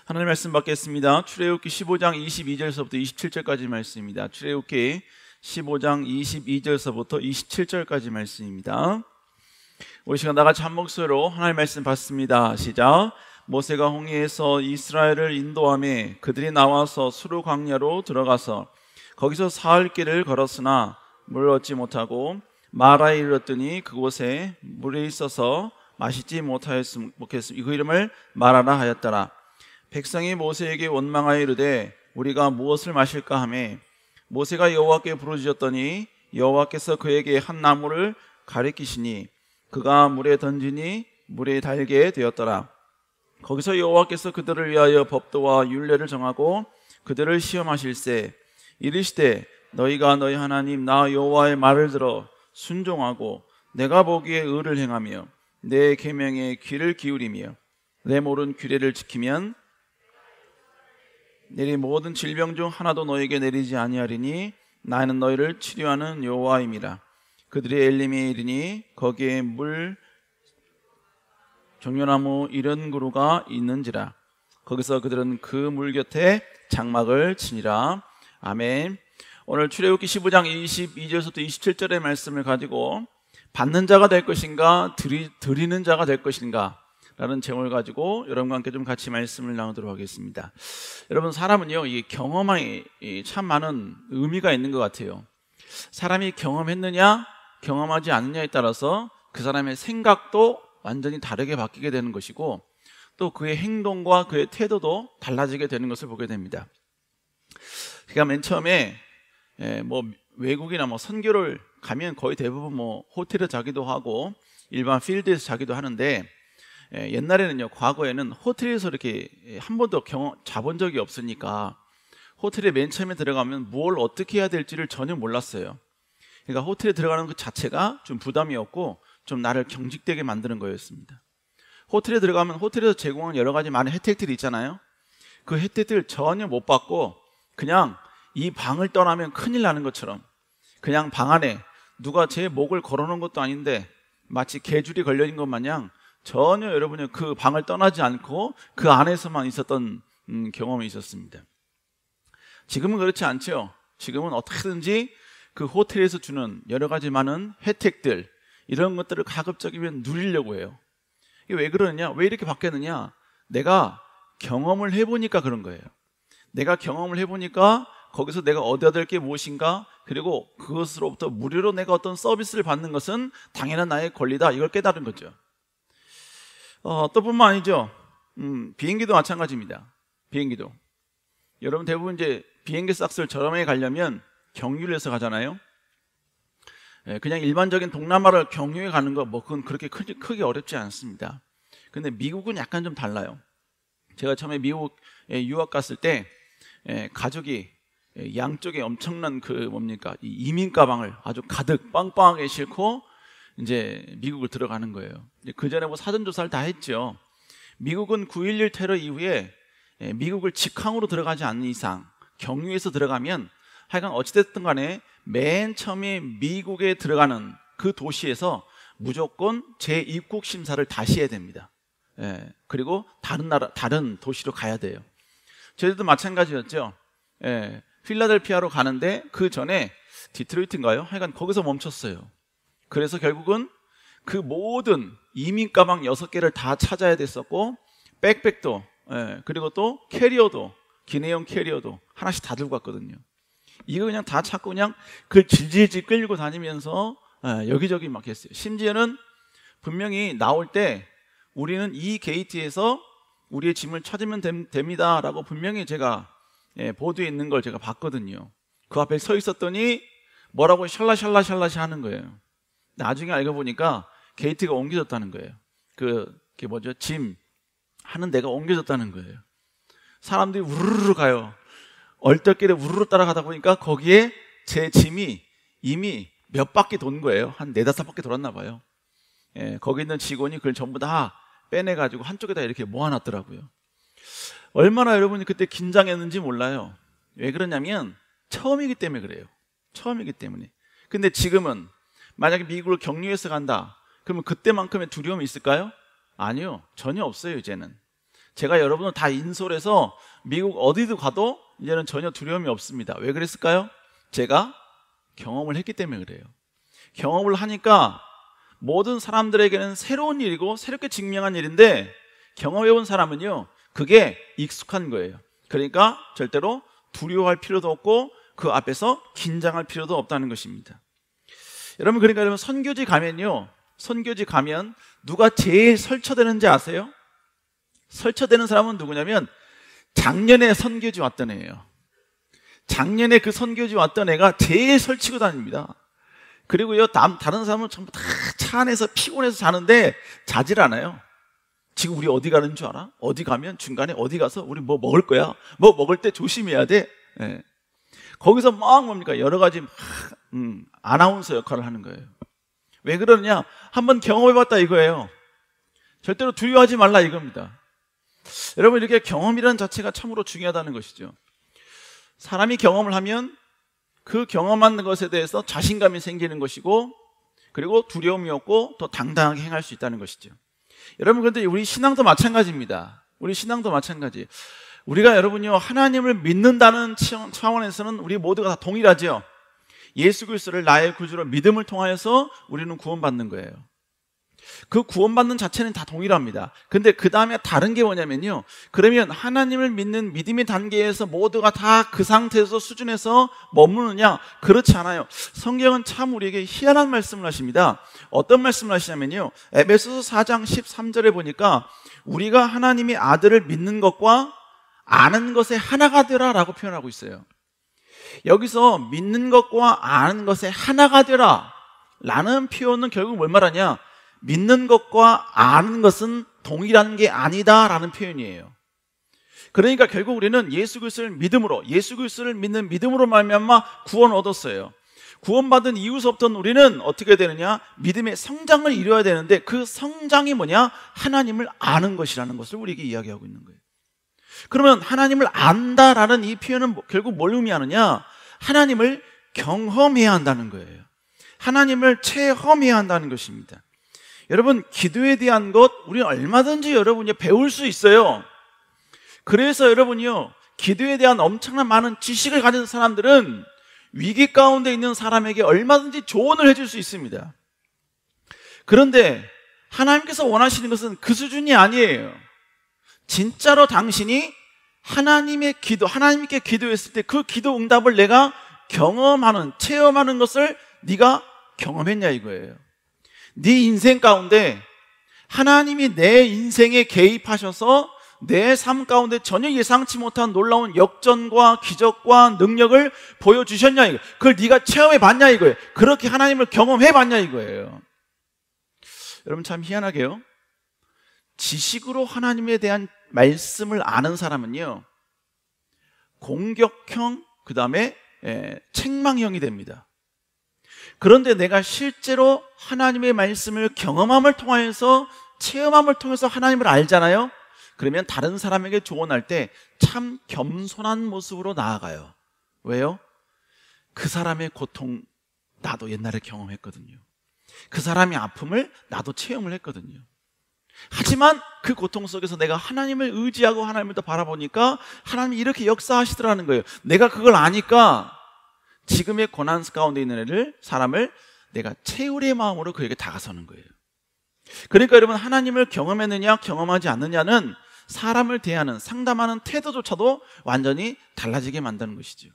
하나님 말씀 받겠습니다. 출애굽기 15장 22절서부터 27절까지 말씀입니다. 출애굽기 15장 22절서부터 27절까지 말씀입니다. 우리 시간 나같이 한 목소리로 하나님 말씀 받습니다. 시작. 모세가 홍해에서 이스라엘을 인도하며 그들이 나와서 수르 광야로 들어가서 거기서 사흘 길을 걸었으나 물을 얻지 못하고 마라에 이르렀더니 그곳에 물이 있어서 마시지 못하였으며 그 이름을 마라라 하였더라. 백성이 모세에게 원망하여 이르되 우리가 무엇을 마실까 하매 모세가 여호와께 부르짖었더니 여호와께서 그에게 한 나무를 가리키시니 그가 물에 던지니 물에 달게 되었더라. 거기서 여호와께서 그들을 위하여 법도와 율례를 정하고 그들을 시험하실세 이르시되 너희가 너희 하나님 나 여호와의 말을 들어 순종하고 내가 보기에 의를 행하며 내 계명에 귀를 기울이며 내 모든 규례를 지키면 내리 모든 질병 중 하나도 너에게 내리지 아니하리니 나는 너희를 치료하는 여호와임이라. 그들이 엘림에 이르니 거기에 물 종려나무 이른 그루가 있는지라. 거기서 그들은 그 물 곁에 장막을 치니라. 아멘. 오늘 출애굽기 15장 22절부터 27절의 말씀을 가지고 받는 자가 될 것인가 드리는 자가 될 것인가 라는 제목을 가지고 여러분과 함께 좀 같이 말씀을 나누도록 하겠습니다. 여러분, 사람은요, 이 경험에 참 많은 의미가 있는 것 같아요. 사람이 경험했느냐 경험하지 않느냐에 따라서 그 사람의 생각도 완전히 다르게 바뀌게 되는 것이고 또 그의 행동과 그의 태도도 달라지게 되는 것을 보게 됩니다. 그러니까 맨 처음에 외국이나 선교를 가면 거의 대부분 호텔에 자기도 하고 일반 필드에서 자기도 하는데 옛날에는요, 과거에는 호텔에서 이렇게 한 번도 자본 적이 없으니까 호텔에 맨 처음에 들어가면 뭘 어떻게 해야 될지를 전혀 몰랐어요. 그러니까 호텔에 들어가는 것 자체가 좀 부담이었고 좀 나를 경직되게 만드는 거였습니다. 호텔에 들어가면 호텔에서 제공하는 여러 가지 많은 혜택들이 있잖아요. 그 혜택들 전혀 못 받고 그냥 이 방을 떠나면 큰일 나는 것처럼 그냥 방 안에 누가 제 목을 걸어놓은 것도 아닌데 마치 개줄이 걸려있는 것 마냥 전혀 여러분이 그 방을 떠나지 않고 그 안에서만 있었던 경험이 있었습니다. 지금은 그렇지 않죠. 지금은 어떻게든지 그 호텔에서 주는 여러 가지 많은 혜택들 이런 것들을 가급적이면 누리려고 해요. 이게 왜 그러느냐? 왜 이렇게 바뀌었느냐? 내가 경험을 해보니까 그런 거예요. 내가 경험을 해보니까 거기서 내가 얻어야 될 게 무엇인가, 그리고 그것으로부터 무료로 내가 어떤 서비스를 받는 것은 당연한 나의 권리다, 이걸 깨달은 거죠. 또 뿐만 아니죠. 비행기도 마찬가지입니다. 비행기도 여러분 대부분 이제 비행기 싹스를 저렴하게 가려면 경유를 해서 가잖아요. 그냥 일반적인 동남아를 경유해 가는 거 그건 그렇게 크게 어렵지 않습니다. 근데 미국은 약간 좀 달라요. 제가 처음에 미국에 유학 갔을 때 가족이 양쪽에 엄청난 이 이민 가방을 아주 가득 빵빵하게 싣고 이제 미국을 들어가는 거예요. 그 전에 사전 조사를 다 했죠. 미국은 9.11 테러 이후에 미국을 직항으로 들어가지 않는 이상 경유해서 들어가면 하여간 어찌됐든 간에 맨 처음에 미국에 들어가는 그 도시에서 무조건 재입국 심사를 다시 해야 됩니다. 그리고 다른 도시로 가야 돼요. 저희도 마찬가지였죠. 필라델피아로 가는데 그 전에 디트로이트인가요? 하여간 거기서 멈췄어요. 그래서 결국은 그 모든 이민 가방 6개를 다 찾아야 됐었고 백팩도 그리고 또 캐리어도 기내용 캐리어도 하나씩 다 들고 갔거든요. 이거 그냥 다 찾고 그냥 그걸 질질질 끌고 다니면서 여기저기 막 했어요. 심지어는 분명히 나올 때 우리는 이 게이트에서 우리의 짐을 찾으면 됩니다 라고 분명히 제가 보드에 있는 걸 제가 봤거든요. 그 앞에 서 있었더니 뭐라고 샬라샬라샬라시 하는 거예요. 나중에 알고 보니까 게이트가 옮겨졌다는 거예요. 그게 뭐죠? 짐 하는 데가 옮겨졌다는 거예요. 사람들이 우르르 가요. 얼떨결에 우르르 따라가다 보니까 거기에 제 짐이 이미 몇 바퀴 돈 거예요. 한 4-5바퀴 돌았나 봐요. 거기 있는 직원이 그걸 전부 다 빼내가지고 한쪽에다 이렇게 모아놨더라고요. 얼마나 여러분이 그때 긴장했는지 몰라요. 왜 그러냐면 처음이기 때문에 그래요. 처음이기 때문에. 근데 지금은 만약에 미국을 경유해서 간다 그러면 그때만큼의 두려움이 있을까요? 아니요, 전혀 없어요. 이제는 제가 여러분을 다 인솔해서 미국 어디도 가도 이제는 전혀 두려움이 없습니다. 왜 그랬을까요? 제가 경험을 했기 때문에 그래요. 경험을 하니까 모든 사람들에게는 새로운 일이고 새롭게 증명한 일인데, 경험해본 사람은요, 그게 익숙한 거예요. 그러니까 절대로 두려워할 필요도 없고 그 앞에서 긴장할 필요도 없다는 것입니다. 여러분, 그러니까 여러분 선교지 가면요, 선교지 가면 누가 제일 설쳐되는지 아세요? 설쳐되는 사람은 누구냐면 작년에 선교지 왔던 애예요. 작년에 그 선교지 왔던 애가 제일 설치고 다닙니다. 그리고요, 다른 사람은 전부 다 차 안에서 피곤해서 자는데 자질 않아요. 지금 우리 어디 가는 줄 알아? 어디 가면 중간에 어디 가서 우리 뭐 먹을 거야? 뭐 먹을 때 조심해야 돼. 네. 거기서 막 뭡니까? 여러 가지 아나운서 역할을 하는 거예요. 왜 그러느냐? 한번 경험해봤다 이거예요. 절대로 두려워하지 말라 이겁니다. 여러분, 이렇게 경험이라는 자체가 참으로 중요하다는 것이죠. 사람이 경험을 하면 그 경험한 것에 대해서 자신감이 생기는 것이고, 그리고 두려움이 없고 더 당당하게 행할 수 있다는 것이죠. 여러분, 그런데 우리 신앙도 마찬가지입니다. 우리 신앙도 마찬가지. 우리가 여러분요, 하나님을 믿는다는 차원에서는 우리 모두가 다 동일하죠. 예수 그리스도를 나의 구주로 믿음을 통하여서 우리는 구원받는 거예요. 그 구원받는 자체는 다 동일합니다. 근데 그 다음에 다른 게 뭐냐면요, 그러면 하나님을 믿는 믿음의 단계에서 모두가 다 그 상태에서 수준에서 머무느냐? 그렇지 않아요. 성경은 참 우리에게 희한한 말씀을 하십니다. 어떤 말씀을 하시냐면요, 에베소서 4장 13절에 보니까 우리가 하나님의 아들을 믿는 것과 아는 것에 하나가 되라 라고 표현하고 있어요. 여기서 믿는 것과 아는 것에 하나가 되라 라는 표현은 결국 뭘 말하냐? 믿는 것과 아는 것은 동일한 게 아니다 라는 표현이에요. 그러니까 결국 우리는 예수 그리스도를 믿음으로, 예수 그리스도를 믿는 믿음으로 말미암아 구원을 얻었어요. 구원받은 이후서부터 우리는 어떻게 되느냐? 믿음의 성장을 이루어야 되는데, 그 성장이 뭐냐? 하나님을 아는 것이라는 것을 우리에게 이야기하고 있는 거예요. 그러면 하나님을 안다라는 이 표현은 결국 뭘 의미하느냐? 하나님을 경험해야 한다는 거예요. 하나님을 체험해야 한다는 것입니다. 여러분, 기도에 대한 것 우리는 얼마든지 여러분이 배울 수 있어요. 그래서 여러분이요, 기도에 대한 엄청난 많은 지식을 가진 사람들은 위기 가운데 있는 사람에게 얼마든지 조언을 해줄 수 있습니다. 그런데 하나님께서 원하시는 것은 그 수준이 아니에요. 진짜로 당신이 하나님의 기도, 하나님께 기도했을 때 그 기도 응답을 내가 경험하는, 체험하는 것을 네가 경험했냐 이거예요. 네 인생 가운데 하나님이 내 인생에 개입하셔서 내 삶 가운데 전혀 예상치 못한 놀라운 역전과 기적과 능력을 보여주셨냐 이거예요. 그걸 네가 체험해 봤냐 이거예요. 그렇게 하나님을 경험해 봤냐 이거예요. 여러분, 참 희한하게요, 지식으로 하나님에 대한 말씀을 아는 사람은요, 공격형, 그 다음에 책망형이 됩니다. 그런데 내가 실제로 하나님의 말씀을 경험함을 통해서, 체험함을 통해서 하나님을 알잖아요. 그러면 다른 사람에게 조언할 때 참 겸손한 모습으로 나아가요. 왜요? 그 사람의 고통 나도 옛날에 경험했거든요. 그 사람의 아픔을 나도 체험을 했거든요. 하지만 그 고통 속에서 내가 하나님을 의지하고 하나님을 더 바라보니까 하나님이 이렇게 역사하시더라는 거예요. 내가 그걸 아니까 지금의 고난 가운데 있는 사람을 내가 채울의 마음으로 그에게 다가서는 거예요. 그러니까 여러분, 하나님을 경험했느냐 경험하지 않느냐는 사람을 대하는, 상담하는 태도조차도 완전히 달라지게 만드는 것이죠.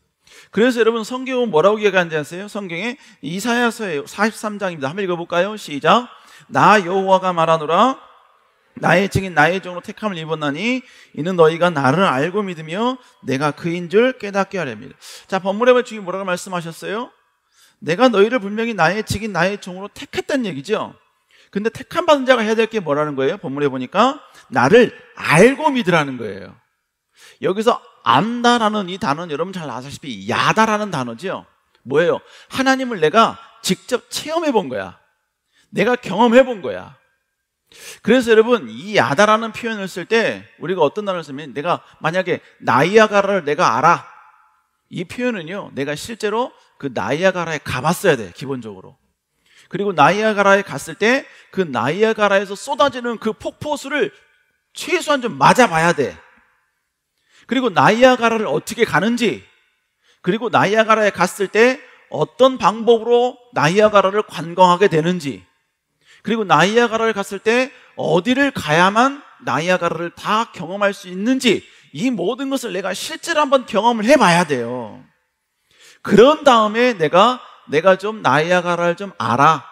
그래서 여러분, 성경은 뭐라고 얘기하는지 아세요? 성경에 이사야서의 43장입니다. 한번 읽어볼까요? 시작. 나 여호와가 말하노라, 나의 증인 나의 종으로 택함을 입었나니 이는 너희가 나를 알고 믿으며 내가 그인 줄 깨닫게 하렵니다. 자, 본문의 주님 뭐라고 말씀하셨어요? 내가 너희를 분명히 나의 증인 나의 종으로 택했다는 얘기죠. 근데 택함 받은 자가 해야 될 게 뭐라는 거예요? 본문에 보니까 나를 알고 믿으라는 거예요. 여기서 안다라는 이 단어는 여러분 잘 아시다시피 야다라는 단어죠. 뭐예요? 하나님을 내가 직접 체험해 본 거야. 내가 경험해 본 거야. 그래서 여러분, 이 야다라는 표현을 쓸 때 우리가 어떤 단어를 쓰면, 내가 만약에 나이아가라를 내가 알아, 이 표현은요, 내가 실제로 그 나이아가라에 가봤어야 돼, 기본적으로. 그리고 나이아가라에 갔을 때 그 나이아가라에서 쏟아지는 그 폭포수를 최소한 좀 맞아봐야 돼. 그리고 나이아가라를 어떻게 가는지, 그리고 나이아가라에 갔을 때 어떤 방법으로 나이아가라를 관광하게 되는지, 그리고 나이아가라를 갔을 때 어디를 가야만 나이아가라를 다 경험할 수 있는지, 이 모든 것을 내가 실제로 한번 경험을 해봐야 돼요. 그런 다음에 내가 좀 나이아가라를 좀 알아.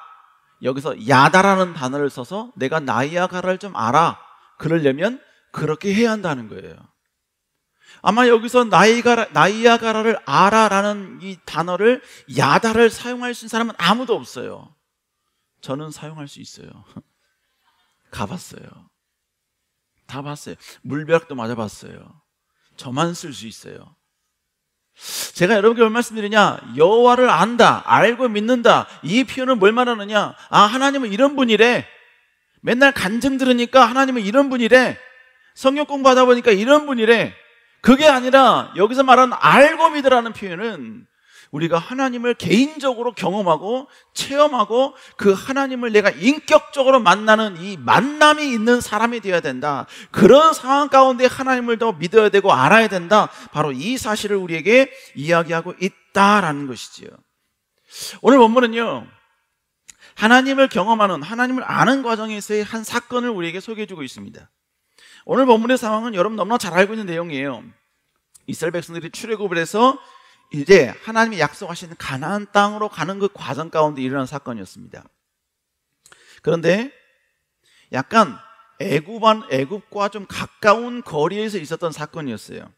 여기서 야다라는 단어를 써서 내가 나이아가라를 좀 알아. 그러려면 그렇게 해야 한다는 거예요. 아마 여기서 나이아가라를 알아라는 이 단어를 야다를 사용할 수 있는 사람은 아무도 없어요. 저는 사용할 수 있어요. 가봤어요. 다 봤어요. 물벼락도 맞아봤어요. 저만 쓸 수 있어요. 제가 여러분께 뭘 말씀드리냐, 여호와를 안다, 알고 믿는다, 이 표현은 뭘 말하느냐, 아, 하나님은 이런 분이래. 맨날 간증 들으니까 하나님은 이런 분이래. 성경 공부하다 보니까 이런 분이래. 그게 아니라 여기서 말하는 알고 믿으라는 표현은 우리가 하나님을 개인적으로 경험하고 체험하고 그 하나님을 내가 인격적으로 만나는 이 만남이 있는 사람이 되어야 된다. 그런 상황 가운데 하나님을 더 믿어야 되고 알아야 된다. 바로 이 사실을 우리에게 이야기하고 있다라는 것이지요. 오늘 본문은요, 하나님을 경험하는, 하나님을 아는 과정에서의 한 사건을 우리에게 소개해주고 있습니다. 오늘 본문의 상황은 여러분 너무나 잘 알고 있는 내용이에요. 이스라엘 백성들이 출애굽을 해서 이제 하나님이 약속하신 가나안 땅으로 가는 그 과정 가운데 일어난 사건이었습니다. 그런데 약간 애굽과 좀 가까운 거리에서 있었던 사건이었어요.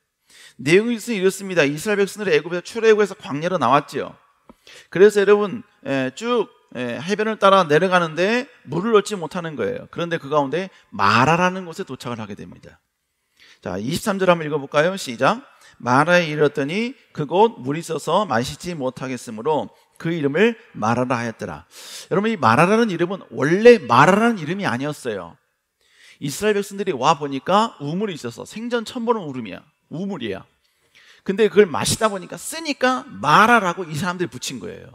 내용이 이렇습니다. 이스라엘 백성들이 애굽에서 출애굽해서 광야로 나왔죠. 그래서 여러분 쭉 해변을 따라 내려가는데 물을 얻지 못하는 거예요. 그런데 그 가운데 마라라는 곳에 도착을 하게 됩니다. 자, 23절 한번 읽어볼까요? 시작. 마라에 이르렀더니 그곳 물이 있어서 마시지 못하겠으므로 그 이름을 마라라 하였더라. 여러분, 이 마라라는 이름은 원래 마라라는 이름이 아니었어요. 이스라엘 백성들이 와 보니까 우물이 있어서, 생전 처음 보는 우물이야. 근데 그걸 마시다 보니까 쓰니까 마라라고 이 사람들이 붙인 거예요.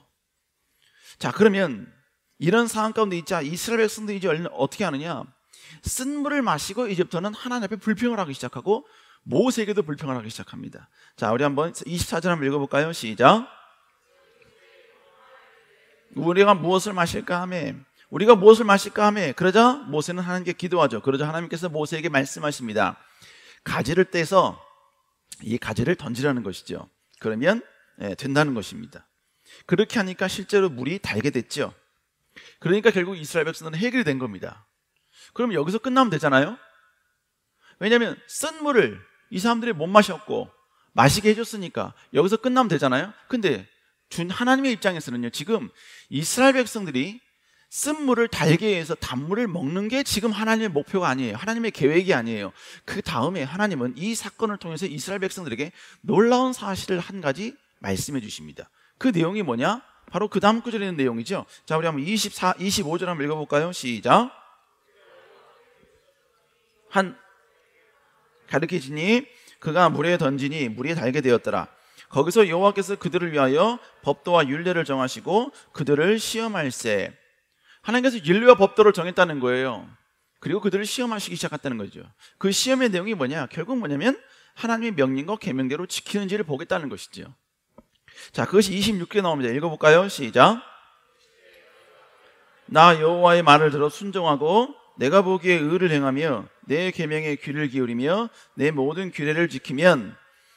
자, 그러면 이런 상황 가운데 있자 이스라엘 백성들이 이제 어떻게 하느냐, 쓴 물을 마시고 이제부터는 하나님 앞에 불평을 하기 시작하고 모세에게도 불평을 하기 시작합니다. 자, 우리 한번 24절 한번 읽어볼까요? 시작. 우리가 무엇을 마실까 하매, 우리가 무엇을 마실까 하매, 그러자 모세는 하나님께 기도하죠. 그러자 하나님께서 모세에게 말씀하십니다. 가지를 떼서 이 가지를 던지라는 것이죠. 그러면 된다는 것입니다. 그렇게 하니까 실제로 물이 달게 됐죠. 그러니까 결국 이스라엘 백성들은 해결이 된 겁니다. 그럼 여기서 끝나면 되잖아요. 왜냐하면 쓴 물을 이 사람들이 못 마셨고 마시게 해줬으니까 여기서 끝나면 되잖아요. 근데 하나님의 입장에서는요, 지금 이스라엘 백성들이 쓴 물을 달게 해서 단물을 먹는 게 지금 하나님의 목표가 아니에요. 하나님의 계획이 아니에요. 그 다음에 하나님은 이 사건을 통해서 이스라엘 백성들에게 놀라운 사실을 한 가지 말씀해 주십니다. 그 내용이 뭐냐? 바로 그 다음 구절에 있는 내용이죠. 자, 우리 한번 25절 한번 읽어볼까요? 시작. 가르치시니 그가 물에 던지니 물이 달게 되었더라. 거기서 여호와께서 그들을 위하여 법도와 율례를 정하시고 그들을 시험할세. 하나님께서 율례와 법도를 정했다는 거예요. 그리고 그들을 시험하시기 시작했다는 거죠. 그 시험의 내용이 뭐냐? 결국 뭐냐면 하나님의 명령과 계명대로 지키는지를 보겠다는 것이죠. 자, 그것이 26절에 나옵니다. 읽어볼까요? 시작. 나 여호와의 말을 들어 순종하고 내가 보기에 의를 행하며 내 계명에 귀를 기울이며 내 모든 규례를 지키면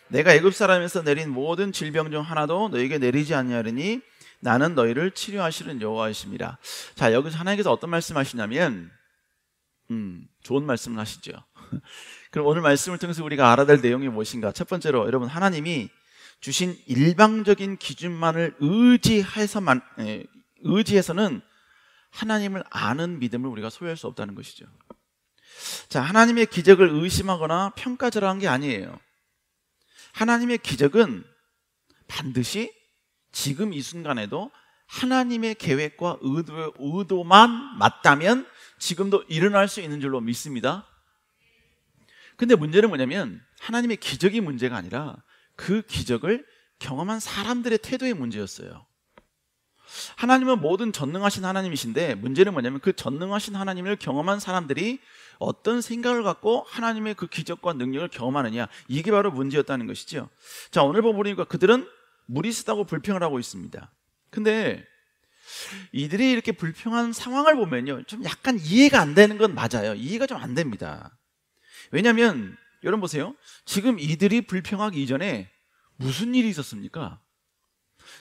내가 애굽 사람에서 내린 모든 질병 중 하나도 너에게 내리지 아니하리니 나는 너희를 치료하시는 여호와이심이라. 자, 여기서 하나님께서 어떤 말씀하시냐면 좋은 말씀을 하시죠. 그럼 오늘 말씀을 통해서 우리가 알아야 될 내용이 무엇인가? 첫 번째로 여러분, 하나님이 주신 일방적인 기준만을 의지해서는 하나님을 아는 믿음을 우리가 소유할 수 없다는 것이죠. 자, 하나님의 기적을 의심하거나 평가절하한 게 아니에요. 하나님의 기적은 반드시 지금 이 순간에도 하나님의 계획과 의도만 맞다면 지금도 일어날 수 있는 줄로 믿습니다. 근데 문제는 뭐냐면 하나님의 기적이 문제가 아니라 그 기적을 경험한 사람들의 태도의 문제였어요. 하나님은 모든 전능하신 하나님이신데 문제는 뭐냐면 그 전능하신 하나님을 경험한 사람들이 어떤 생각을 갖고 하나님의 그 기적과 능력을 경험하느냐, 이게 바로 문제였다는 것이죠. 자, 오늘 보니까 그들은 물이 쓰다고 불평을 하고 있습니다. 근데 이들이 이렇게 불평한 상황을 보면요, 좀 약간 이해가 안 되는 건 맞아요. 이해가 좀 안 됩니다. 왜냐하면 여러분 보세요. 지금 이들이 불평하기 이전에 무슨 일이 있었습니까?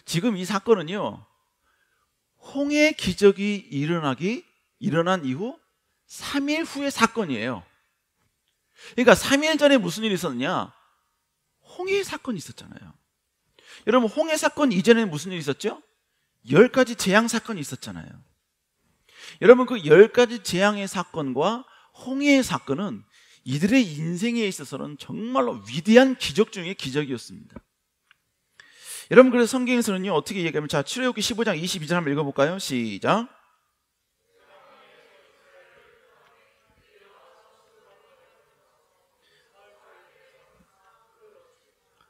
지금 이 사건은요, 홍해 기적이 일어난 이후 3일 후의 사건이에요. 그러니까 3일 전에 무슨 일이 있었느냐? 홍해 사건이 있었잖아요. 여러분, 홍해 사건 이전에 무슨 일이 있었죠? 10가지 재앙 사건이 있었잖아요. 여러분, 그 10가지 재앙의 사건과 홍해의 사건은 이들의 인생에 있어서는 정말로 위대한 기적 중의 기적이었습니다. 여러분, 그래서 성경에서는요, 어떻게 얘기하면, 자, 출애굽기 15장 22절 한번 읽어볼까요? 시작.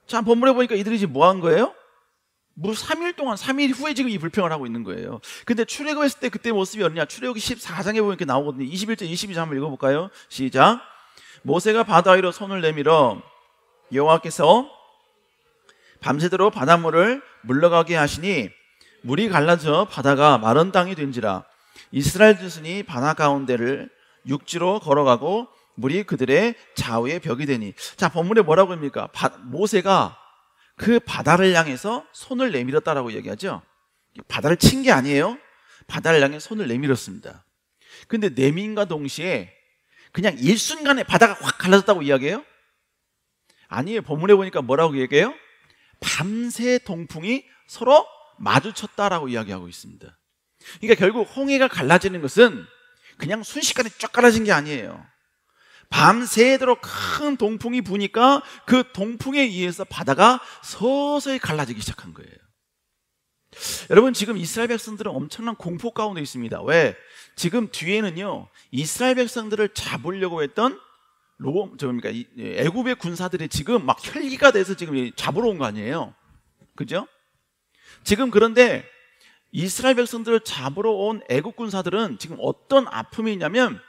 자, 본문에 보니까 이들이 지금 뭐 한 거예요? 뭐 3일 동안, 3일 후에 지금 이 불평을 하고 있는 거예요. 근데 출애굽했을 때 그때 모습이 어느냐? 출애굽기 14장에 보니까 나오거든요. 21절, 22절 한번 읽어볼까요? 시작. 모세가 바다 위로 손을 내밀어 여호와께서 밤새도록 바닷물을 물러가게 하시니 물이 갈라져 바다가 마른 땅이 된지라. 이스라엘 자손이 바다 가운데를 육지로 걸어가고 물이 그들의 좌우에 벽이 되니. 자, 본문에 뭐라고 합니까? 모세가 그 바다를 향해서 손을 내밀었다라고 얘기하죠. 바다를 친 게 아니에요. 바다를 향해 손을 내밀었습니다. 근데 내민과 동시에 그냥 일순간에 바다가 확 갈라졌다고 이야기해요? 아니에요. 본문에 보니까 뭐라고 얘기해요? 밤새 동풍이 서로 마주쳤다라고 이야기하고 있습니다. 그러니까 결국 홍해가 갈라지는 것은 그냥 순식간에 쫙 갈라진 게 아니에요. 밤새도록 큰 동풍이 부니까 그 동풍에 의해서 바다가 서서히 갈라지기 시작한 거예요. 여러분, 지금 이스라엘 백성들은 엄청난 공포 가운데 있습니다. 왜? 지금 뒤에는요, 이스라엘 백성들을 잡으려고 했던 애굽의 군사들이 지금 막 혈기가 돼서 지금 잡으러 온 거 아니에요? 그죠? 지금 그런데 이스라엘 백성들을 잡으러 온 애굽 군사들은 지금 어떤 아픔이 있냐면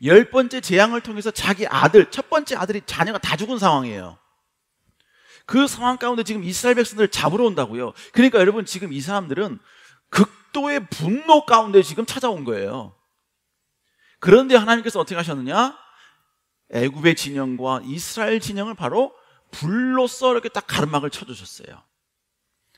10번째 재앙을 통해서 자기 아들, 첫 번째 아들이 자녀가 다 죽은 상황이에요. 그 상황 가운데 지금 이스라엘 백성들을 잡으러 온다고요. 그러니까 여러분, 지금 이 사람들은 극도의 분노 가운데 지금 찾아온 거예요. 그런데 하나님께서 어떻게 하셨느냐? 애굽의 진영과 이스라엘 진영을 바로 불로써 이렇게 딱 가르막을 쳐주셨어요.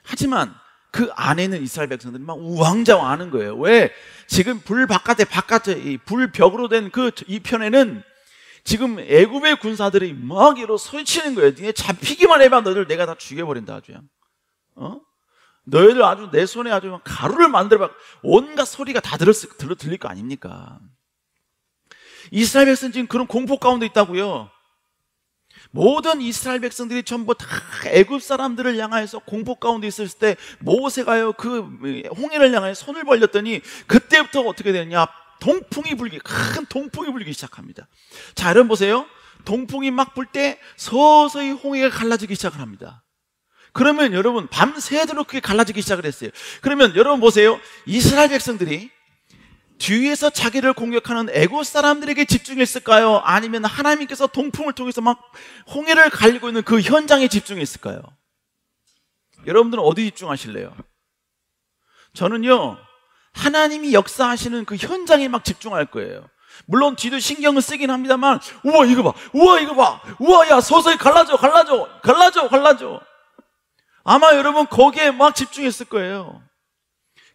하지만 그 안에는 이스라엘 백성들이 막 우왕좌왕하는 거예요. 왜? 지금 불 바깥에 이 불벽으로 된 그 이편에는 지금 애굽의 군사들이 막 이러고 소리치는 거예요. 니네 잡히기만 해봐, 너희들 내가 다 죽여버린다, 아주. 너희들 아주 내 손에 아주 가루를 만들어봐. 온갖 소리가 다 들릴 거 아닙니까? 이스라엘 백성 지금 그런 공포 가운데 있다고요. 모든 이스라엘 백성들이 전부 다 애굽 사람들을 향해서 공포 가운데 있었을 때 모세가요, 그 홍해를 향해 손을 벌렸더니 그때부터 어떻게 되느냐? 큰 동풍이 불기 시작합니다. 자, 여러분 보세요. 동풍이 막 불 때 서서히 홍해가 갈라지기 시작을 합니다. 그러면 여러분, 밤새도록 그게 갈라지기 시작을 했어요. 그러면 여러분 보세요. 이스라엘 백성들이 뒤에서 자기를 공격하는 애굽 사람들에게 집중했을까요? 아니면 하나님께서 동풍을 통해서 막 홍해를 갈리고 있는 그 현장에 집중했을까요? 여러분들은 어디 집중하실래요? 저는요, 하나님이 역사하시는 그 현장에 막 집중할 거예요. 물론 뒤도 신경을 쓰긴 합니다만, 우와 이거 봐, 우와 이거 봐, 우와 야 서서히 갈라져. 아마 여러분 거기에 막 집중했을 거예요.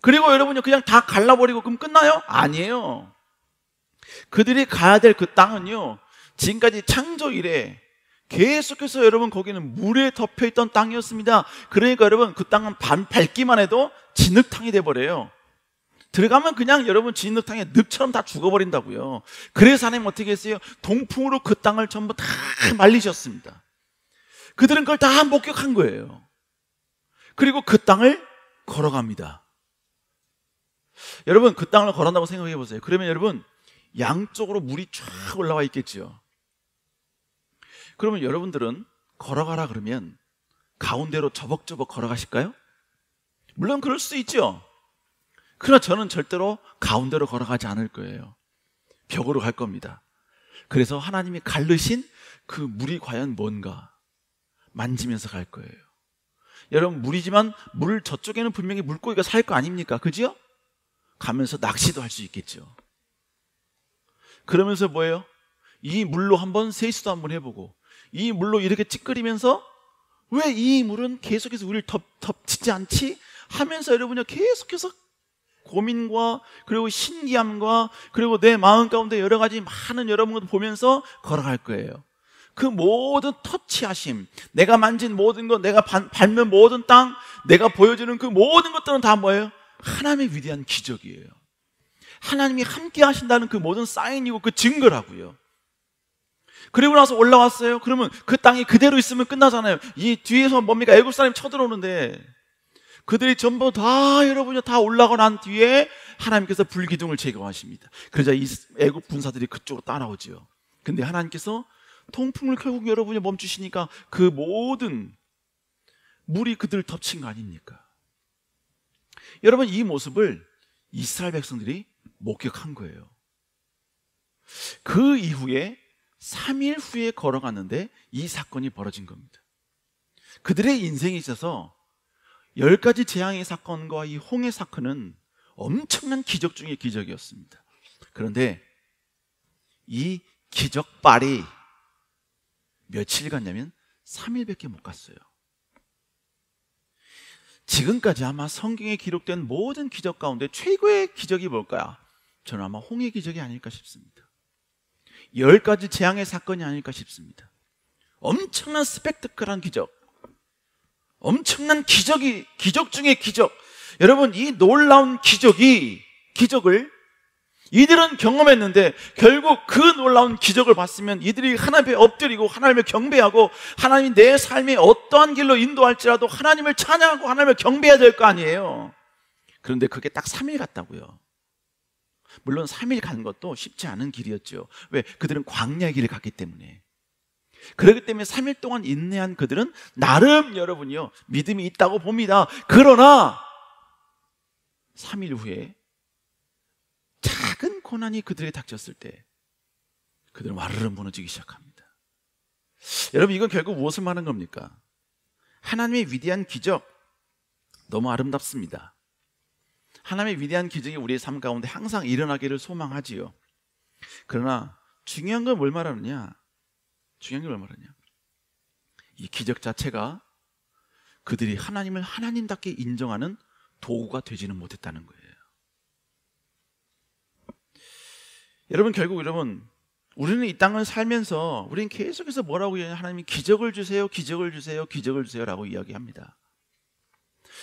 그리고 여러분요, 그냥 다 갈라버리고 그럼 끝나요? 아니에요. 그들이 가야 될 그 땅은요, 지금까지 창조 이래 계속해서 여러분 거기는 물에 덮여있던 땅이었습니다. 그러니까 여러분 그 땅은 밟기만 해도 진흙탕이 돼버려요. 들어가면 그냥 여러분 진흙탕에 늪처럼 다 죽어버린다고요. 그래서 하나님 어떻게 했어요? 동풍으로 그 땅을 전부 다 말리셨습니다. 그들은 그걸 다 목격한 거예요. 그리고 그 땅을 걸어갑니다. 여러분, 그 땅을 걸어간다고 생각해 보세요. 그러면 여러분, 양쪽으로 물이 쫙 올라와 있겠죠. 그러면 여러분들은 걸어가라 그러면 가운데로 저벅저벅 걸어가실까요? 물론 그럴 수 있죠. 그러나 저는 절대로 가운데로 걸어가지 않을 거예요. 벽으로 갈 겁니다. 그래서 하나님이 가르신 그 물이 과연 뭔가 만지면서 갈 거예요. 여러분, 물이지만 물 저쪽에는 분명히 물고기가 살 거 아닙니까? 그죠? 가면서 낚시도 할 수 있겠죠. 그러면서 뭐예요? 이 물로 한번 세수도 한번 해보고, 이 물로 이렇게 찌끄리면서 왜 이 물은 계속해서 우리를 덮치지 않지? 하면서 여러분요, 계속해서 고민과 그리고 신기함과 그리고 내 마음 가운데 여러 가지 많은 여러분들 보면서 걸어갈 거예요. 그 모든 터치하심, 내가 만진 모든 것, 내가 밟는 모든 땅, 내가 보여주는 그 모든 것들은 다 뭐예요? 하나님의 위대한 기적이에요. 하나님이 함께 하신다는 그 모든 사인이고 그 증거라고요. 그리고 나서 올라왔어요. 그러면 그 땅이 그대로 있으면 끝나잖아요. 이 뒤에서 뭡니까? 애굽 사람이 쳐들어오는데 그들이 전부 다 여러분이 다 올라가고 난 뒤에 하나님께서 불기둥을 제거하십니다. 그러자 이 애굽 군사들이 그쪽으로 따라오죠. 근데 하나님께서 통풍을 결국 여러분이 멈추시니까 그 모든 물이 그들을 덮친 거 아닙니까? 여러분, 이 모습을 이스라엘 백성들이 목격한 거예요. 그 이후에 3일 후에 걸어갔는데 이 사건이 벌어진 겁니다. 그들의 인생에 있어서 10가지 재앙의 사건과 이 홍해 사건은 엄청난 기적 중의 기적이었습니다. 그런데 이 기적발이 며칠 갔냐면 3일밖에 못 갔어요. 지금까지 아마 성경에 기록된 모든 기적 가운데 최고의 기적이 뭘까요? 저는 아마 홍해 기적이 아닐까 싶습니다. 10가지 재앙의 사건이 아닐까 싶습니다. 엄청난 스펙타클한 기적, 엄청난 기적이 기적 중의 기적. 여러분, 이 놀라운 기적을 이들은 경험했는데 결국 그 놀라운 기적을 봤으면 이들이 하나님 앞에 엎드리고 하나님을 경배하고 하나님이 내 삶에 어떠한 길로 인도할지라도 하나님을 찬양하고 하나님을 경배해야 될 거 아니에요. 그런데 그게 딱 3일 갔다고요. 물론 3일 가는 것도 쉽지 않은 길이었죠. 왜? 그들은 광야의 길을 갔기 때문에. 그렇기 때문에 3일 동안 인내한 그들은 나름 여러분요, 믿음이 있다고 봅니다. 그러나 3일 후에 작은 고난이 그들에게 닥쳤을 때 그들은 와르르 무너지기 시작합니다. 여러분, 이건 결국 무엇을 말하는 겁니까? 하나님의 위대한 기적, 너무 아름답습니다. 하나님의 위대한 기적이 우리의 삶 가운데 항상 일어나기를 소망하지요. 그러나 중요한 건 뭘 말하느냐? 이 기적 자체가 그들이 하나님을 하나님답게 인정하는 도구가 되지는 못했다는 거예요. 여러분, 결국 우리는 이 땅을 살면서 우리는 계속해서 뭐라고 해요? 하나님이 기적을 주세요, 기적을 주세요, 기적을 주세요라고 이야기합니다.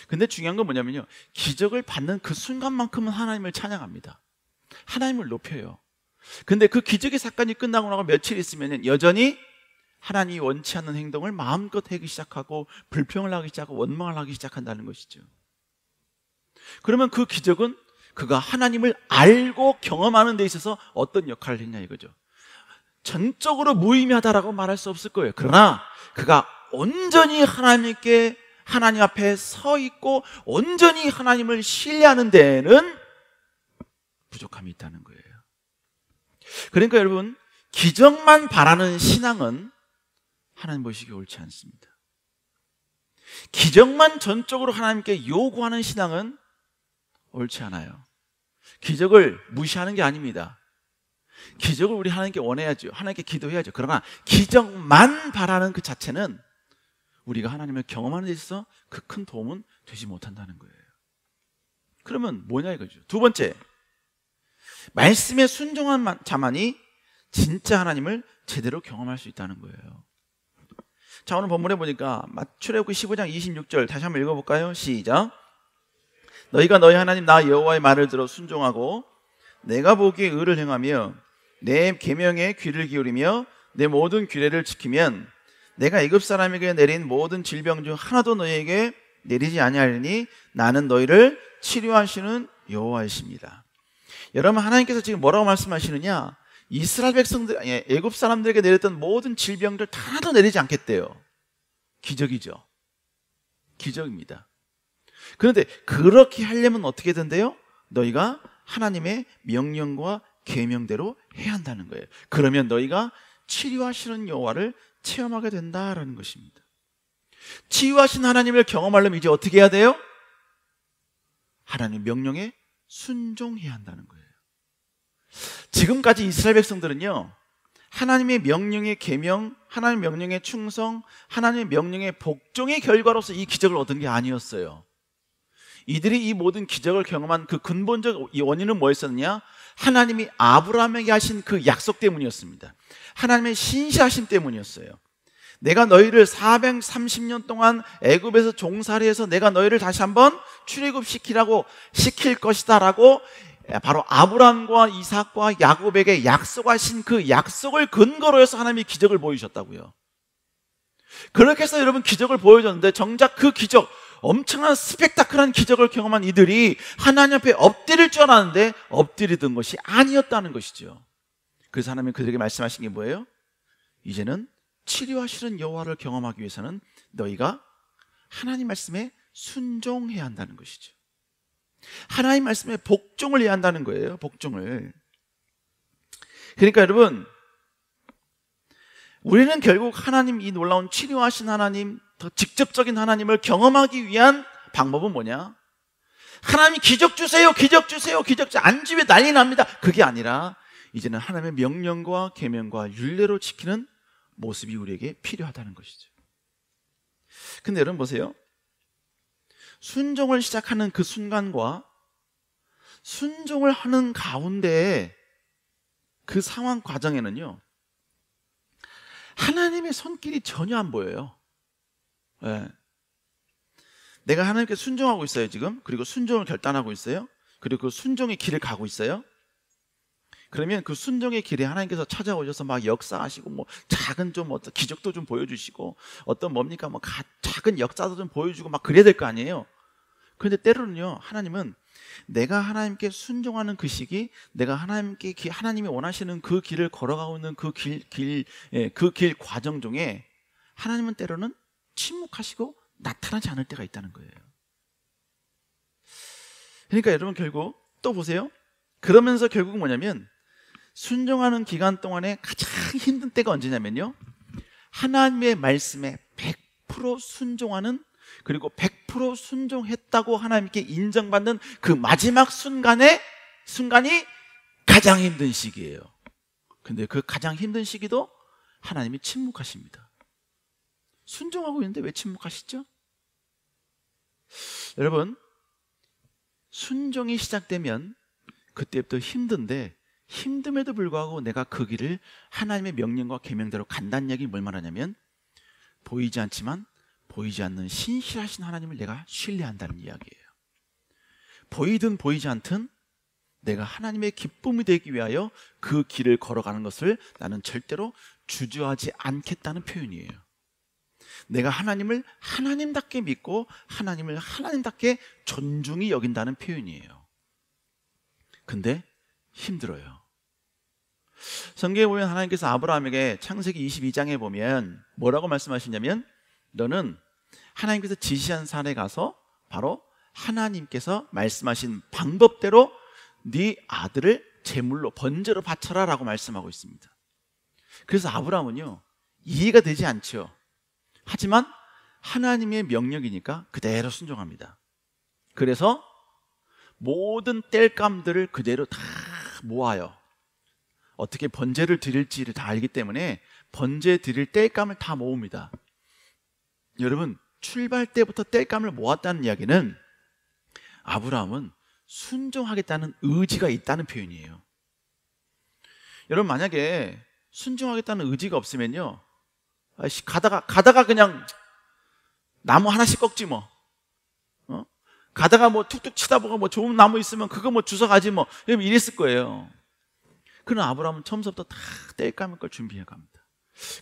근데 중요한 건 뭐냐면요, 기적을 받는 그 순간만큼은 하나님을 찬양합니다. 하나님을 높여요. 근데 그 기적의 사건이 끝나고 나서 며칠 있으면 여전히 하나님이 원치 않는 행동을 마음껏 하기 시작하고 불평을 하기 시작하고 원망을 하기 시작한다는 것이죠. 그러면 그 기적은 그가 하나님을 알고 경험하는 데 있어서 어떤 역할을 했냐 이거죠. 전적으로 무의미하다라고 말할 수 없을 거예요. 그러나 그가 온전히 하나님 앞에 서 있고 온전히 하나님을 신뢰하는 데에는 부족함이 있다는 거예요. 그러니까 여러분, 기적만 바라는 신앙은 하나님 보시기에 옳지 않습니다. 기적만 전적으로 하나님께 요구하는 신앙은 옳지 않아요. 기적을 무시하는 게 아닙니다. 기적을 우리 하나님께 원해야죠. 하나님께 기도해야죠. 그러나 기적만 바라는 그 자체는 우리가 하나님을 경험하는 데 있어서 그 큰 도움은 되지 못한다는 거예요. 그러면 뭐냐 이거죠. 두 번째, 말씀에 순종한 자만이 진짜 하나님을 제대로 경험할 수 있다는 거예요. 자, 오늘 본문에 보니까 출애굽기 15장 26절 다시 한번 읽어볼까요? 시작. 너희가 너희 하나님 나 여호와의 말을 들어 순종하고 내가 보기에 의를 행하며 내 계명에 귀를 기울이며 내 모든 규례를 지키면 내가 애굽 사람에게 내린 모든 질병 중 하나도 너희에게 내리지 아니하리니 나는 너희를 치료하시는 여호와이십니다. 여러분, 하나님께서 지금 뭐라고 말씀하시느냐? 이스라엘 백성들, 애굽 사람들에게 내렸던 모든 질병들 다 하나도 내리지 않겠대요. 기적이죠. 기적입니다. 그런데 그렇게 하려면 어떻게 된대요? 너희가 하나님의 명령과 계명대로 해야 한다는 거예요. 그러면 너희가 치료하시는 여호와를 체험하게 된다라는 것입니다. 치유하신 하나님을 경험하려면 이제 어떻게 해야 돼요? 하나님 명령에 순종해야 한다는 거예요. 지금까지 이스라엘 백성들은요, 하나님의 명령의 계명, 하나님의 명령의 충성, 하나님의 명령의 복종의 결과로서 이 기적을 얻은 게 아니었어요. 이들이 이 모든 기적을 경험한 그 근본적 원인은 뭐였었느냐? 하나님이 아브라함에게 하신 그 약속 때문이었습니다. 하나님의 신실하심 때문이었어요. 내가 너희를 430년 동안 애굽에서 종살이해서 내가 너희를 다시 한번 출애굽시키라고 시킬 것이다 라고 바로 아브라함과 이삭과 야곱에게 약속하신 그 약속을 근거로 해서 하나님이 기적을 보여주셨다고요. 그렇게 해서 여러분 기적을 보여줬는데 정작 그 기적, 엄청난 스펙타클한 기적을 경험한 이들이 하나님 앞에 엎드릴 줄 알았는데 엎드리던 것이 아니었다는 것이죠. 그래서 하나님이 그들에게 말씀하신 게 뭐예요? 이제는 치료하시는 여호와를 경험하기 위해서는 너희가 하나님 말씀에 순종해야 한다는 것이죠. 하나님 말씀에 복종을 해야 한다는 거예요. 복종을. 그러니까 여러분, 우리는 결국 하나님, 이 놀라운 치료하신 하나님, 더 직접적인 하나님을 경험하기 위한 방법은 뭐냐? 하나님 기적 주세요, 기적 주세요, 기적 주세요. 안 주면 난리 납니다. 그게 아니라 이제는 하나님의 명령과 계명과 율례로 지키는 모습이 우리에게 필요하다는 것이죠. 근데 여러분 보세요. 순종을 시작하는 그 순간과 순종을 하는 가운데 그 상황 과정에는요, 하나님의 손길이 전혀 안 보여요. 네. 내가 하나님께 순종하고 있어요 지금. 그리고 순종을 결단하고 있어요. 그리고 그 순종의 길을 가고 있어요. 그러면 그 순종의 길에 하나님께서 찾아오셔서 막 역사하시고 뭐 작은 좀 어떤 기적도 좀 보여주시고 어떤 뭡니까 뭐 작은 역사도 좀 보여주고 막 그래야 될 거 아니에요. 그런데 때로는요, 하나님은 내가 하나님께 순종하는 그 시기, 내가 하나님께 하나님이 원하시는 그 길을 걸어가고 있는 그 길 과정 중에 하나님은 때로는 침묵하시고 나타나지 않을 때가 있다는 거예요. 그러니까 여러분 결국 또 보세요. 그러면서 결국 뭐냐면 순종하는 기간 동안에 가장 힘든 때가 언제냐면요, 하나님의 말씀에 100% 순종하는, 그리고 100% 순종했다고 하나님께 인정받는 그 마지막 순간이 가장 힘든 시기예요. 근데 그 가장 힘든 시기도 하나님이 침묵하십니다. 순종하고 있는데 왜 침묵하시죠? 여러분, 순종이 시작되면 그때부터 힘든데, 힘듦에도 불구하고 내가 그 길을 하나님의 명령과 계명대로 간다는 얘기 뭘 말하냐면, 보이지 않지만 보이지 않는 신실하신 하나님을 내가 신뢰한다는 이야기예요. 보이든 보이지 않든 내가 하나님의 기쁨이 되기 위하여 그 길을 걸어가는 것을 나는 절대로 주저하지 않겠다는 표현이에요. 내가 하나님을 하나님답게 믿고 하나님을 하나님답게 존중히 여긴다는 표현이에요. 근데 힘들어요. 성경에 보면 하나님께서 아브라함에게 창세기 22장에 보면 뭐라고 말씀하시냐면, 너는 하나님께서 지시한 산에 가서 바로 하나님께서 말씀하신 방법대로 네 아들을 제물로 번제로 바쳐라 라고 말씀하고 있습니다. 그래서 아브라함은요, 이해가 되지 않죠. 하지만 하나님의 명령이니까 그대로 순종합니다. 그래서 모든 땔감들을 그대로 다 모아요. 어떻게 번제를 드릴지를 다 알기 때문에 번제 드릴 땔감을 다 모읍니다. 여러분, 출발 때부터 땔감을 모았다는 이야기는 아브라함은 순종하겠다는 의지가 있다는 표현이에요. 여러분, 만약에 순종하겠다는 의지가 없으면요, 가다가 그냥 나무 하나씩 꺾지 뭐, 가다가 뭐 툭툭 치다 보고 뭐 좋은 나무 있으면 그거 뭐 주워가지 뭐, 이랬을 거예요. 그러나 아브라함은 처음부터 다 땔감을 걸 준비해 갑니다.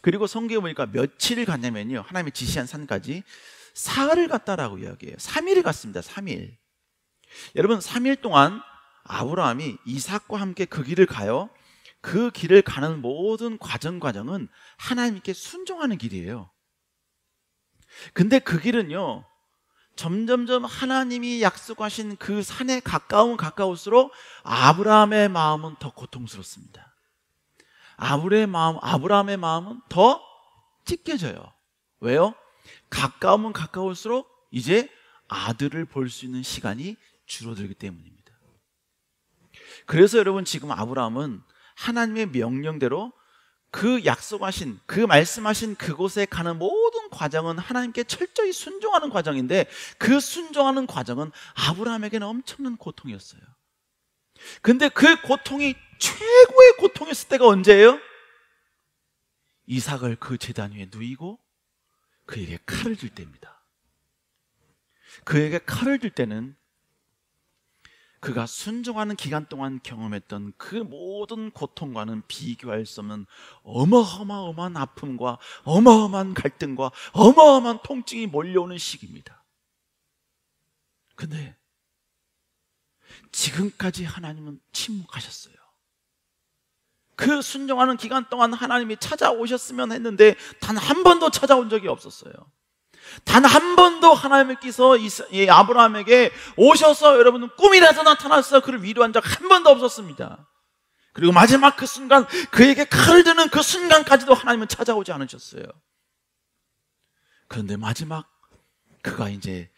그리고 성경에 보니까 며칠을 갔냐면요, 하나님이 지시한 산까지 사흘을 갔다라고 이야기해요. 3일을 갔습니다. 3일. 여러분, 3일 동안 아브라함이 이삭과 함께 그 길을 가요. 그 길을 가는 모든 과정은 하나님께 순종하는 길이에요. 근데 그 길은요, 점점점 하나님이 약속하신 그 산에 가까우면 가까울수록 아브라함의 마음은 더 고통스럽습니다. 아브라함의 마음은 더 찢겨져요. 왜요? 가까우면 가까울수록 이제 아들을 볼 수 있는 시간이 줄어들기 때문입니다. 그래서 여러분, 지금 아브라함은 하나님의 명령대로 그 약속하신, 그 말씀하신 그곳에 가는 모든 과정은 하나님께 철저히 순종하는 과정인데, 그 순종하는 과정은 아브라함에게는 엄청난 고통이었어요. 근데 그 고통이 최고의 고통이었을 때가 언제예요? 이삭을 그 제단 위에 누이고 그에게 칼을 들 때입니다. 그에게 칼을 들 때는 그가 순종하는 기간 동안 경험했던 그 모든 고통과는 비교할 수 없는 어마어마한 아픔과 어마어마한 갈등과 어마어마한 통증이 몰려오는 시기입니다. 근데 지금까지 하나님은 침묵하셨어요. 그 순종하는 기간 동안 하나님이 찾아오셨으면 했는데 단 한 번도 찾아온 적이 없었어요. 단 한 번도 하나님께서 아브라함에게 오셔서 여러분 꿈이라도 나타나서 그를 위로한 적 한 번도 없었습니다. 그리고 마지막 그 순간, 그에게 칼을 드는 그 순간까지도 하나님은 찾아오지 않으셨어요. 그런데 마지막 그가 이제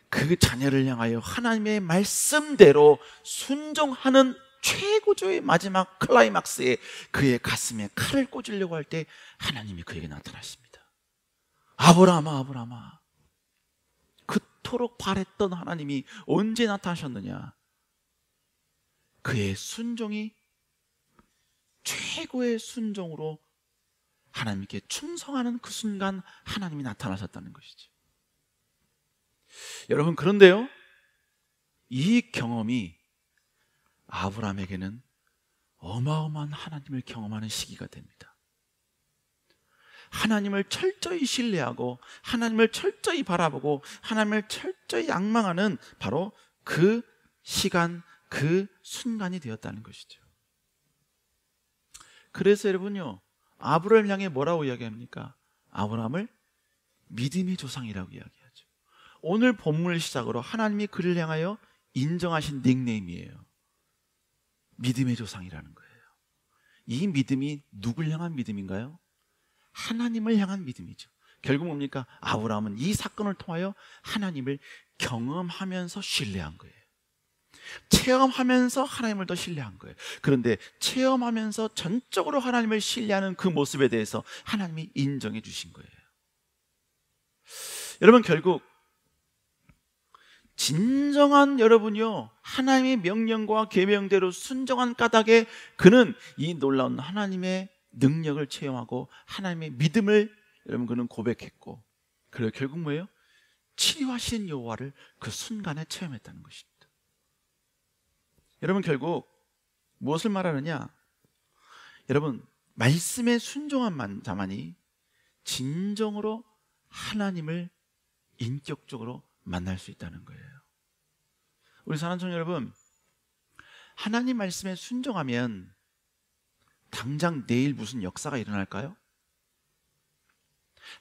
그 자녀를 향하여 하나님의 말씀대로 순종하는 최고조의 마지막 클라이막스에 그의 가슴에 칼을 꽂으려고 할 때 하나님이 그에게 나타나십니다. 아브라함아, 아브라함아. 그토록 바랬던 하나님이 언제 나타나셨느냐? 그의 순종이 최고의 순종으로 하나님께 충성하는 그 순간 하나님이 나타나셨다는 것이죠. 여러분, 그런데요, 이 경험이 아브라함에게는 어마어마한 하나님을 경험하는 시기가 됩니다. 하나님을 철저히 신뢰하고 하나님을 철저히 바라보고 하나님을 철저히 앙망하는 바로 그 시간, 그 순간이 되었다는 것이죠. 그래서 여러분요, 아브라함을 향해 뭐라고 이야기합니까? 아브라함을 믿음의 조상이라고 이야기하죠. 오늘 본문을 시작으로 하나님이 그를 향하여 인정하신 닉네임이에요. 믿음의 조상이라는 거예요. 이 믿음이 누굴 향한 믿음인가요? 하나님을 향한 믿음이죠. 결국 뭡니까? 아브라함은 이 사건을 통하여 하나님을 경험하면서 신뢰한 거예요. 체험하면서 하나님을 더 신뢰한 거예요. 그런데 체험하면서 전적으로 하나님을 신뢰하는 그 모습에 대해서 하나님이 인정해 주신 거예요. 여러분, 결국 진정한 여러분이요, 하나님의 명령과 계명대로 순종한 까닭에 그는 이 놀라운 하나님의 능력을 체험하고 하나님의 믿음을 여러분 그는 고백했고, 그리고 결국 뭐예요? 치료하신 여호와를 그 순간에 체험했다는 것입니다. 여러분, 결국 무엇을 말하느냐? 여러분, 말씀에 순종한 자만이 진정으로 하나님을 인격적으로 만날 수 있다는 거예요. 우리 사랑하는 청년 여러분, 하나님 말씀에 순종하면 당장 내일 무슨 역사가 일어날까요?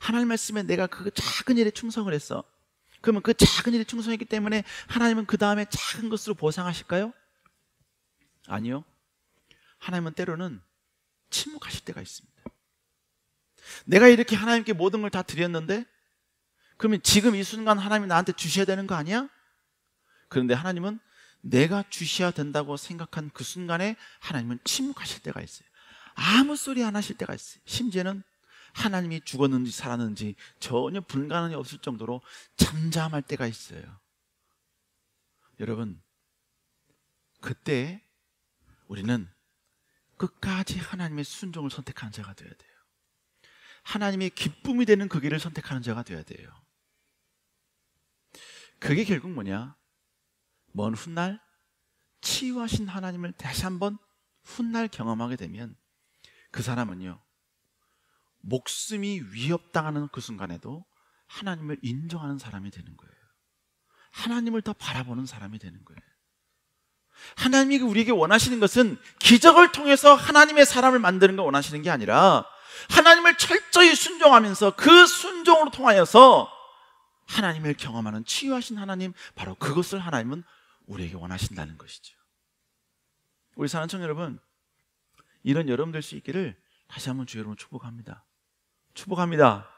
하나님 말씀에 내가 그 작은 일에 충성을 했어. 그러면 그 작은 일에 충성했기 때문에 하나님은 그 다음에 작은 것으로 보상하실까요? 아니요. 하나님은 때로는 침묵하실 때가 있습니다. 내가 이렇게 하나님께 모든 걸 다 드렸는데 그러면 지금 이 순간 하나님이 나한테 주셔야 되는 거 아니야? 그런데 하나님은 내가 주셔야 된다고 생각한 그 순간에 하나님은 침묵하실 때가 있어요. 아무 소리 안 하실 때가 있어요. 심지어는 하나님이 죽었는지 살았는지 전혀 분간이 없을 정도로 잠잠할 때가 있어요. 여러분, 그때 우리는 끝까지 하나님의 순종을 선택하는 자가 되어야 돼요. 하나님의 기쁨이 되는 그 길을 선택하는 자가 되어야 돼요. 그게 결국 뭐냐? 먼 훗날 치유하신 하나님을 다시 한번 훗날 경험하게 되면 그 사람은요, 목숨이 위협당하는 그 순간에도 하나님을 인정하는 사람이 되는 거예요. 하나님을 더 바라보는 사람이 되는 거예요. 하나님이 우리에게 원하시는 것은 기적을 통해서 하나님의 사람을 만드는 걸 원하시는 게 아니라 하나님을 철저히 순종하면서 그 순종으로 통하여서 하나님을 경험하는 치유하신 하나님, 바로 그것을 하나님은 우리에게 원하신다는 것이죠. 우리 사랑하는 청년 여러분, 이런 여러분 될 수 있기를 다시 한번 주 여러분 축복합니다. 축복합니다.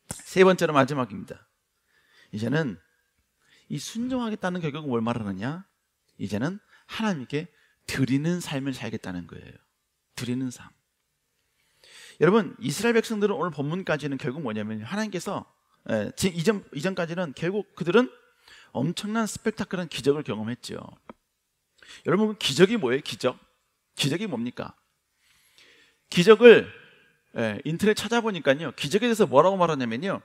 세 번째로 마지막입니다. 이제는 이 순종하겠다는 결국은 뭘 말하느냐? 이제는 하나님께 드리는 삶을 살겠다는 거예요. 드리는 삶. 여러분, 이스라엘 백성들은 오늘 본문까지는 결국 뭐냐면 하나님께서 이전까지는 결국 그들은 엄청난 스펙타클한 기적을 경험했죠. 여러분, 기적이 뭐예요? 기적이 뭡니까? 기적을 인터넷 찾아보니까요, 기적에 대해서 뭐라고 말하냐면요,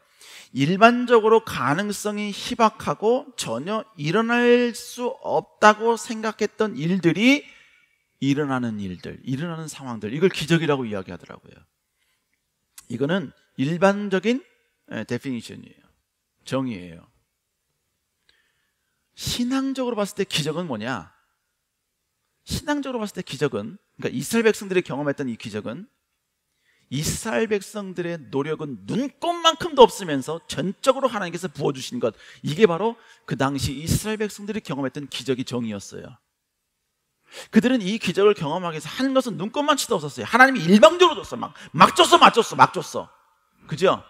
일반적으로 가능성이 희박하고 전혀 일어날 수 없다고 생각했던 일들이 일어나는 일들, 일어나는 상황들, 이걸 기적이라고 이야기하더라고요. 이거는 일반적인 데피니션이에요. 정의예요. 신앙적으로 봤을 때 기적은 뭐냐? 신앙적으로 봤을 때 기적은, 그러니까 이스라엘 백성들이 경험했던 이 기적은 이스라엘 백성들의 노력은 눈꼽만큼도 없으면서 전적으로 하나님께서 부어주신 것, 이게 바로 그 당시 이스라엘 백성들이 경험했던 기적의 정의였어요. 그들은 이 기적을 경험하기 위해서 하는 것은 눈꼽만치도 없었어요. 하나님이 일방적으로 줬어. 막 줬어. 그죠?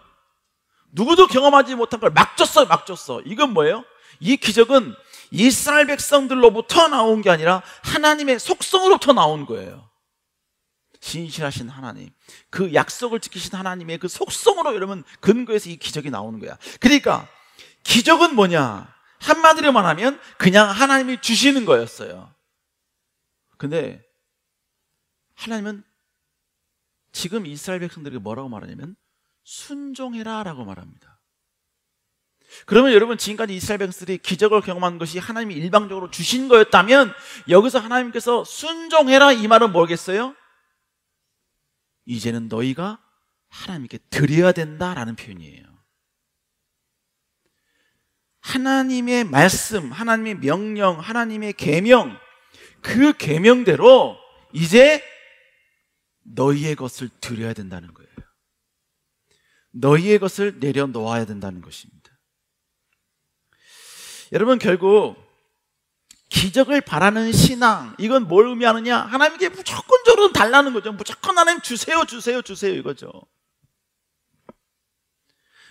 누구도 경험하지 못한 걸 막 줬어. 이건 뭐예요? 이 기적은 이스라엘 백성들로부터 나온 게 아니라 하나님의 속성으로부터 나온 거예요. 신실하신 하나님, 그 약속을 지키신 하나님의 그 속성으로 여러분 근거해서 이 기적이 나오는 거야. 그러니까 기적은 뭐냐? 한마디로 말하면 그냥 하나님이 주시는 거였어요. 근데 하나님은 지금 이스라엘 백성들에게 뭐라고 말하냐면 순종해라 라고 말합니다. 그러면 여러분, 지금까지 이스라엘 백성들이 기적을 경험한 것이 하나님이 일방적으로 주신 거였다면 여기서 하나님께서 순종해라, 이 말은 뭐겠어요? 이제는 너희가 하나님께 드려야 된다라는 표현이에요. 하나님의 말씀, 하나님의 명령, 하나님의 계명, 그 계명대로 이제 너희의 것을 드려야 된다는 거예요. 너희의 것을 내려놓아야 된다는 것입니다. 여러분, 결국 기적을 바라는 신앙, 이건 뭘 의미하느냐? 하나님께 무조건적으로 달라는 거죠. 무조건 하나님 주세요 이거죠.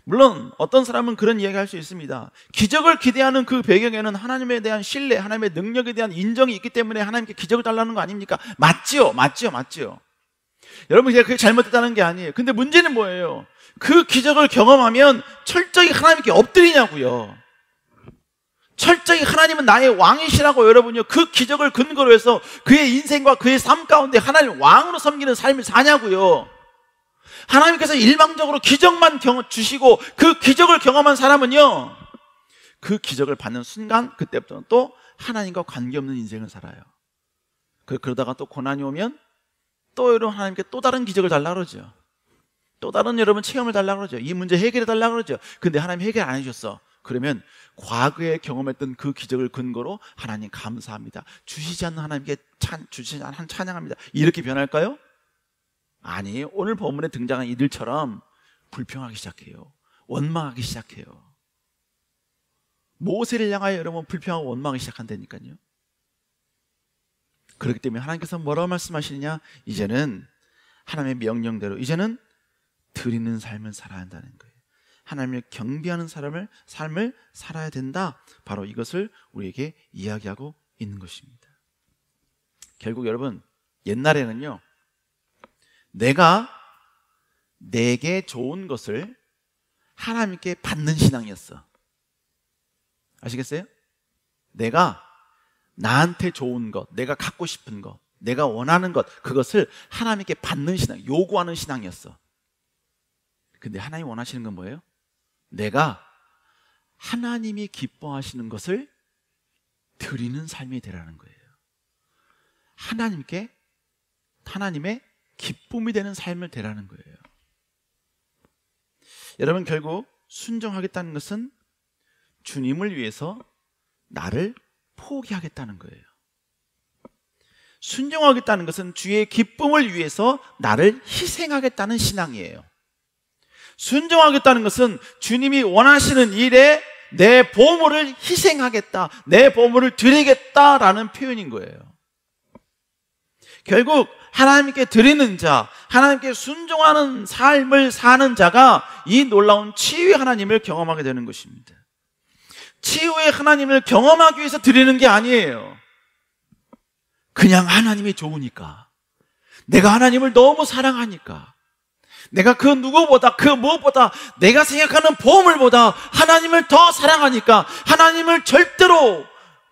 물론 어떤 사람은 그런 이야기 할 수 있습니다. 기적을 기대하는 그 배경에는 하나님에 대한 신뢰, 하나님의 능력에 대한 인정이 있기 때문에 하나님께 기적을 달라는 거 아닙니까? 맞지요. 여러분, 그게 잘못됐다는 게 아니에요. 근데 문제는 뭐예요? 그 기적을 경험하면 철저히 하나님께 엎드리냐고요. 철저히 하나님은 나의 왕이시라고 여러분요, 그 기적을 근거로 해서 그의 인생과 그의 삶 가운데 하나님 왕으로 섬기는 삶을 사냐고요. 하나님께서 일방적으로 기적만 주시고 그 기적을 경험한 사람은요, 그 기적을 받는 순간 그때부터는 또 하나님과 관계없는 인생을 살아요. 그러다가 또 고난이 오면 또 여러분 하나님께 또 다른 기적을 달라고 그러죠. 또 다른 여러분 체험을 달라고 그러죠. 이 문제 해결해 달라고 그러죠. 근데 하나님 해결 안 해주셨어. 그러면 과거에 경험했던 그 기적을 근거로 하나님 감사합니다, 주시지 않는 하나님께 주시지 않는 찬양합니다, 이렇게 변할까요? 아니, 오늘 본문에 등장한 이들처럼 불평하기 시작해요. 원망하기 시작해요. 모세를 향하여 여러분 불평하고 원망하기 시작한다니까요. 그렇기 때문에 하나님께서 뭐라고 말씀하시느냐? 이제는 하나님의 명령대로 이제는 드리는 삶을 살아야 한다는 거예요. 하나님을 경배하는 삶을 살아야 된다, 바로 이것을 우리에게 이야기하고 있는 것입니다. 결국 여러분, 옛날에는요, 내가 내게 좋은 것을 하나님께 받는 신앙이었어. 아시겠어요? 내가 나한테 좋은 것, 내가 갖고 싶은 것, 내가 원하는 것, 그것을 하나님께 받는 신앙, 요구하는 신앙이었어. 근데 하나님 원하시는 건 뭐예요? 내가 하나님이 기뻐하시는 것을 드리는 삶이 되라는 거예요. 하나님께 하나님의 기쁨이 되는 삶을 되라는 거예요. 여러분, 결국 순종하겠다는 것은 주님을 위해서 나를 포기하겠다는 거예요. 순종하겠다는 것은 주의 기쁨을 위해서 나를 희생하겠다는 신앙이에요. 순종하겠다는 것은 주님이 원하시는 일에 내 보물을 희생하겠다, 내 보물을 드리겠다라는 표현인 거예요. 결국 하나님께 드리는 자, 하나님께 순종하는 삶을 사는 자가 이 놀라운 치유의 하나님을 경험하게 되는 것입니다. 치유의 하나님을 경험하기 위해서 드리는 게 아니에요. 그냥 하나님이 좋으니까, 내가 하나님을 너무 사랑하니까, 내가 그 누구보다, 그 무엇보다, 내가 생각하는 보물보다 하나님을 더 사랑하니까, 하나님을 절대로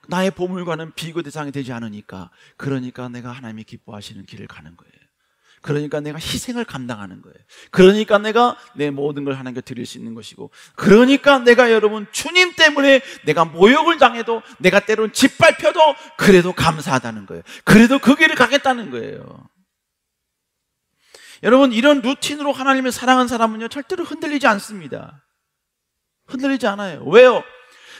나의 보물과는 비교 대상이 되지 않으니까, 그러니까 내가 하나님이 기뻐하시는 길을 가는 거예요. 그러니까 내가 희생을 감당하는 거예요. 그러니까 내가 내 모든 걸 하나님께 드릴 수 있는 것이고, 그러니까 내가 여러분 주님 때문에 내가 모욕을 당해도, 내가 때론 짓밟혀도 그래도 감사하다는 거예요. 그래도 그 길을 가겠다는 거예요. 여러분, 이런 루틴으로 하나님을 사랑하는 사람은요 절대로 흔들리지 않습니다. 흔들리지 않아요. 왜요?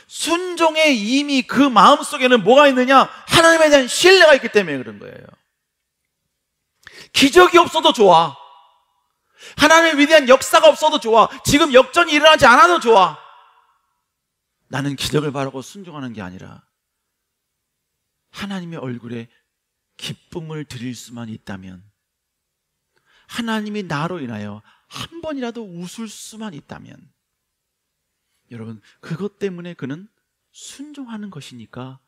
순종에 이미 그 마음속에는 뭐가 있느냐? 하나님에 대한 신뢰가 있기 때문에 그런 거예요. 기적이 없어도 좋아, 하나님의 위대한 역사가 없어도 좋아, 지금 역전이 일어나지 않아도 좋아, 나는 기적을 바라고 순종하는 게 아니라 하나님의 얼굴에 기쁨을 드릴 수만 있다면, 하나님이 나로 인하여 한 번이라도 웃을 수만 있다면, 여러분 그것 때문에 그는 순종하는 것이니까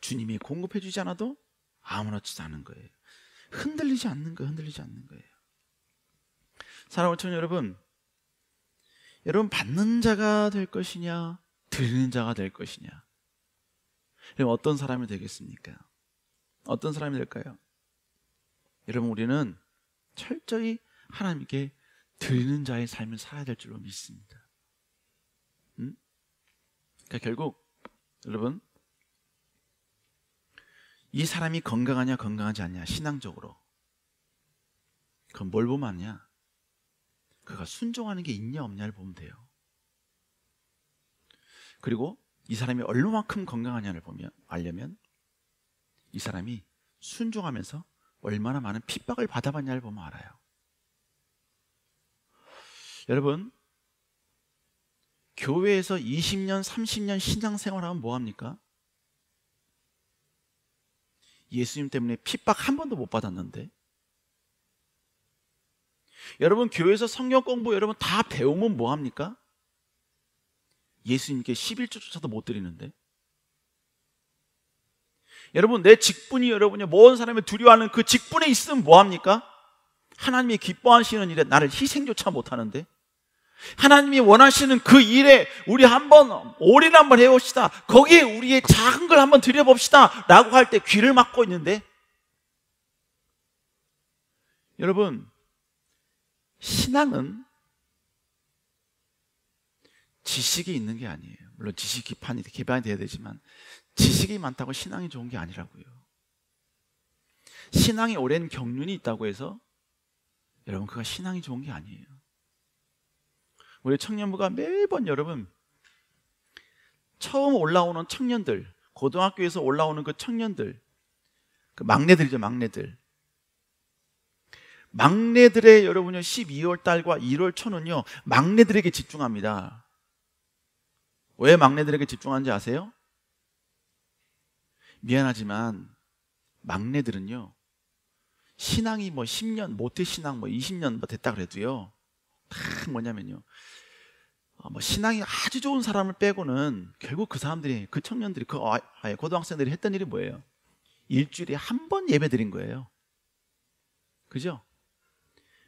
주님이 공급해 주지 않아도 아무렇지도 않은 거예요. 흔들리지 않는 거예요. 흔들리지 않는 거예요. 사랑하는 청년 여러분, 여러분 받는 자가 될 것이냐, 드리는 자가 될 것이냐, 여러분 어떤 사람이 되겠습니까? 어떤 사람이 될까요? 여러분 우리는 철저히 하나님께 드리는 자의 삶을 살아야 될 줄로 믿습니다. 그러니까 결국 여러분, 이 사람이 건강하냐 건강하지 않냐 신앙적으로, 그건 뭘 보면 아냐? 그가 순종하는 게 있냐 없냐를 보면 돼요. 그리고 이 사람이 얼마만큼 건강하냐를 보면 알려면 이 사람이 순종하면서 얼마나 많은 핍박을 받아봤냐를 보면 알아요. 여러분, 교회에서 20년, 30년 신앙생활하면 뭐합니까? 예수님 때문에 핍박 한 번도 못 받았는데, 여러분 교회에서 성경 공부 여러분 다 배우면 뭐합니까? 예수님께 11조조차도 못 드리는데, 여러분 내 직분이 여러분이 모든 사람이 두려워하는 그 직분에 있으면 뭐합니까? 하나님이 기뻐하시는 일에 나를 희생조차 못하는데, 하나님이 원하시는 그 일에 우리 한번 올인 한번 해봅시다, 거기에 우리의 작은 걸 한번 드려봅시다 라고 할 때 귀를 막고 있는데, 여러분 신앙은 지식이 있는 게 아니에요. 물론 지식 기반이 돼야 되지만 지식이 많다고 신앙이 좋은 게 아니라고요. 신앙이 오랜 경륜이 있다고 해서 여러분 그가 신앙이 좋은 게 아니에요. 우리 청년부가 매번 여러분 처음 올라오는 청년들, 고등학교에서 올라오는 그 청년들, 그 막내들이죠. 막내들의 여러분요 12월 달과 1월 초는요 막내들에게 집중합니다. 왜 막내들에게 집중하는지 아세요? 미안하지만 막내들은요 신앙이 뭐 10년, 모태신앙 뭐 20년 뭐 됐다 그래도요 다 뭐냐면요 뭐 신앙이 아주 좋은 사람을 빼고는 결국 그 사람들이, 그 청년들이, 그 고등학생들이 했던 일이 뭐예요? 일주일에 한 번 예배 드린 거예요. 그죠?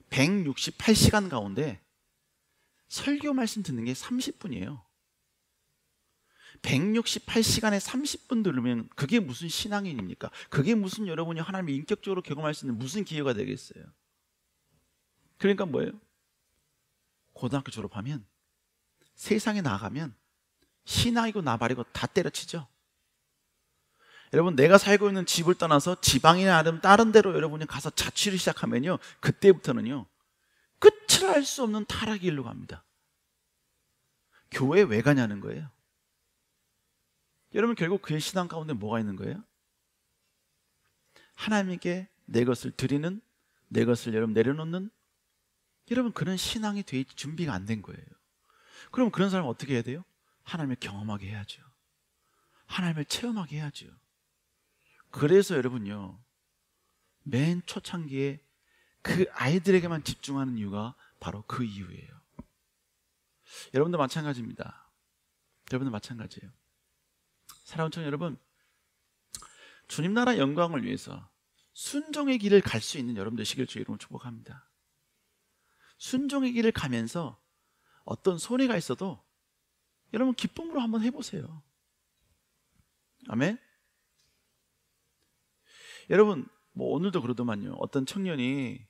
168시간 가운데 설교 말씀 듣는 게 30분이에요. 168시간에 30분 들으면 그게 무슨 신앙인입니까? 그게 무슨 여러분이 하나님을 인격적으로 경험할 수 있는 무슨 기회가 되겠어요? 그러니까 뭐예요? 고등학교 졸업하면, 세상에 나가면 신앙이고 나발이고 다 때려치죠. 여러분 내가 살고 있는 집을 떠나서 지방이나 다른 데로 여러분이 가서 자취를 시작하면요 그때부터는요 끝을 알 수 없는 타락의 길로 갑니다. 교회에 왜 가냐는 거예요. 여러분 결국 그의 신앙 가운데 뭐가 있는 거예요? 하나님께 내 것을 드리는, 내 것을 여러분 내려놓는 여러분, 그런 신앙이 준비가 안 된 거예요. 그럼 그런 사람은 어떻게 해야 돼요? 하나님을 경험하게 해야죠. 하나님을 체험하게 해야죠. 그래서 여러분요, 맨 초창기에 그 아이들에게만 집중하는 이유가 바로 그 이유예요. 여러분도 마찬가지입니다. 여러분도 마찬가지예요. 사랑하는 청년 여러분, 주님 나라 영광을 위해서 순종의 길을 갈 수 있는 여러분 되시길 주의 이름으로 축복합니다. 순종의 길을 가면서 어떤 손해가 있어도 여러분 기쁨으로 한번 해보세요. 아멘. 여러분, 뭐 오늘도 그러더만요. 어떤 청년이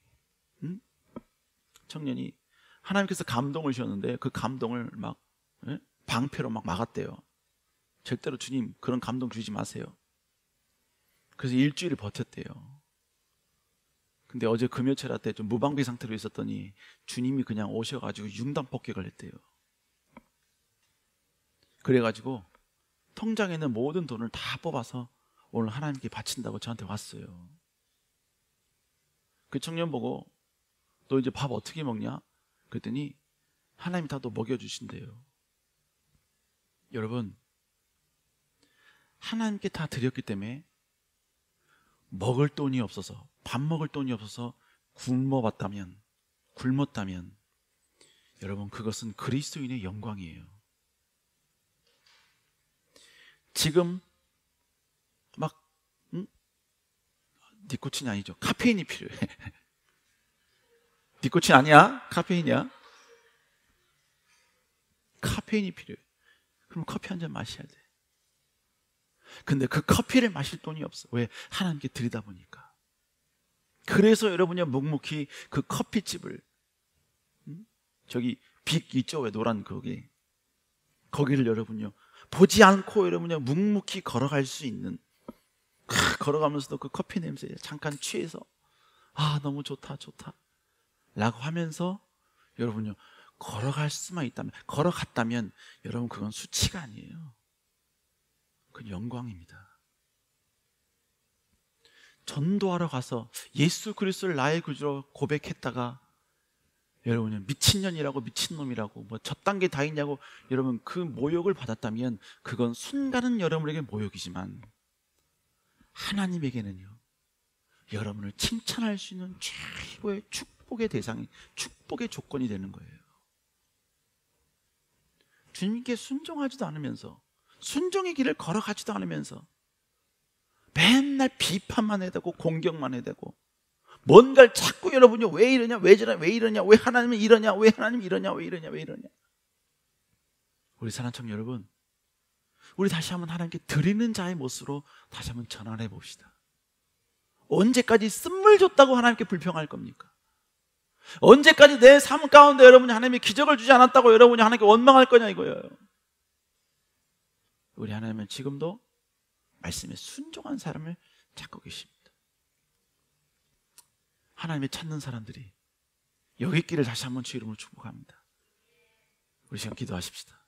하나님께서 감동을 주셨는데 그 감동을 막 방패로 막 막았대요. 절대로 주님 그런 감동 주지 마세요. 그래서 일주일을 버텼대요. 근데 어제 금요철 때 좀 무방비 상태로 있었더니 주님이 그냥 오셔가지고 융단 폭격을 했대요. 그래가지고 통장에 있는 모든 돈을 다 뽑아서 오늘 하나님께 바친다고 저한테 왔어요. 그 청년 보고 너 이제 밥 어떻게 먹냐? 그랬더니 하나님이 다 또 먹여주신대요. 여러분, 하나님께 다 드렸기 때문에 먹을 돈이 없어서, 밥 먹을 돈이 없어서 굶었다면 여러분, 그것은 그리스도인의 영광이에요. 지금 막 니코틴이 아니죠. 카페인이 필요해. 니코틴 아니야? 카페인이야? 카페인이 필요해. 그럼 커피 한 잔 마셔야 돼. 근데 그 커피를 마실 돈이 없어. 왜? 하나님께 드리다 보니까. 그래서 여러분이 묵묵히 그 커피집을 저기 빅 있죠? 왜 노란 거기를 여러분요 보지 않고 여러분요 묵묵히 걸어갈 수 있는, 걸어가면서도 그 커피 냄새에 잠깐 취해서 너무 좋다 라고 하면서 여러분요 걸어갈 수만 있다면, 걸어갔다면 여러분 그건 수치가 아니에요. 그건 영광입니다. 전도하러 가서 예수 그리스도를 나의 구주로 고백했다가 여러분은 미친년이라고 미친놈이라고 뭐 저딴 게 다 있냐고 여러분 그 모욕을 받았다면 그건 순간은 여러분에게 모욕이지만 하나님에게는요 여러분을 칭찬할 수 있는 최고의 축복의 대상이, 축복의 조건이 되는 거예요. 주님께 순종하지도 않으면서, 순종의 길을 걸어가지도 않으면서 맨날 비판만 해대고 공격만 해대고 뭔가를 자꾸 여러분이 왜 이러냐, 왜 이러냐, 왜 하나님은 이러냐, 왜 하나님은 이러냐, 왜 이러냐. 우리 사랑하는 청년 여러분, 우리 다시 한번 하나님께 드리는 자의 모습으로 다시 한번 전환해 봅시다. 언제까지 쓴물 줬다고 하나님께 불평할 겁니까? 언제까지 내 삶 가운데 여러분이 하나님이 기적을 주지 않았다고 여러분이 하나님께 원망할 거냐 이거예요. 우리 하나님은 지금도 말씀에 순종한 사람을 찾고 계십니다. 하나님을 찾는 사람들이 여기 있기를 다시 한번 주 이름으로 축복합니다. 우리 시간 기도하십시다.